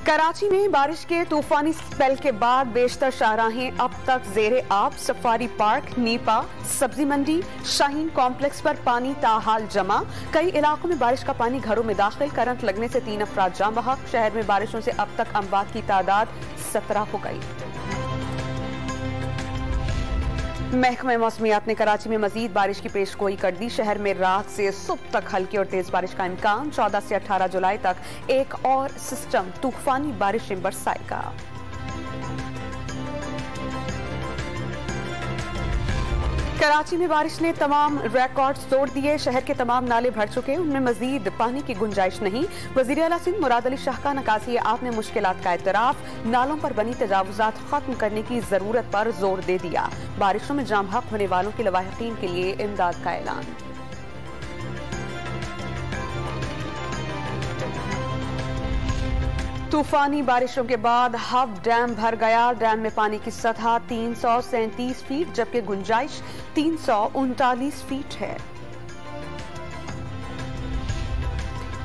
कराची में बारिश के तूफानी स्पेल के बाद बेशतर शाहराहें अब तक जेरे आब। सफारी पार्क, नीपा, सब्जी मंडी, शाहीन कॉम्प्लेक्स पर पानी ताहाल जमा। कई इलाकों में बारिश का पानी घरों में दाखिल। करंट लगने से 3 अफराद जाँ बहक। शहर में बारिशों से अब तक अमवात की तादाद 17 हो गई। महकमा मौसमियात ने कराची में मजीद बारिश की पेशगोई कर दी। शहर में रात से सुबह तक हल्की और तेज बारिश का इम्कान। 14 से 18 जुलाई तक एक और सिस्टम तूफानी बारिशें बरसाएगा। कराची में बारिश ने तमाम रिकॉर्ड्स तोड़ दिए। शहर के तमाम नाले भर चुके, उनमें मजीद पानी की गुंजाइश नहीं। वज़ीर आला सिंध मुराद अली शाह का नकासी आपने मुश्किलात का एतराफ। नालों पर बनी तजावुजात खत्म करने की जरूरत पर जोर दे दिया। बारिशों में जाम बहक होने वालों के लवाहिकीन के लिए इमदाद का ऐलान। तूफानी बारिशों के बाद हब डैम भर गया। डैम में पानी की सतह 337 फीट जबकि गुंजाइश 339 फीट है।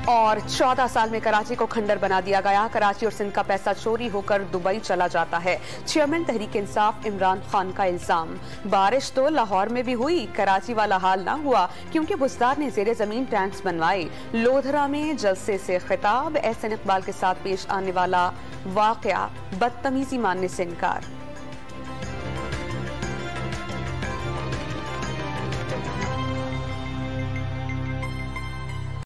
और 14 साल में कराची को खंडर बना दिया गया। कराची और सिंध का पैसा चोरी होकर दुबई चला जाता है। चेयरमैन तहरीक इंसाफ इमरान खान का इल्जाम। बारिश तो लाहौर में भी हुई, कराची वाला हाल ना हुआ क्योंकि बुजदार ने जेरे जमीन टैंक्स बनवाए। लोधरा में जलसे से खिताब। एहसन इकबाल के साथ पेश आने वाला वाकया बदतमीजी मानने से इनकार।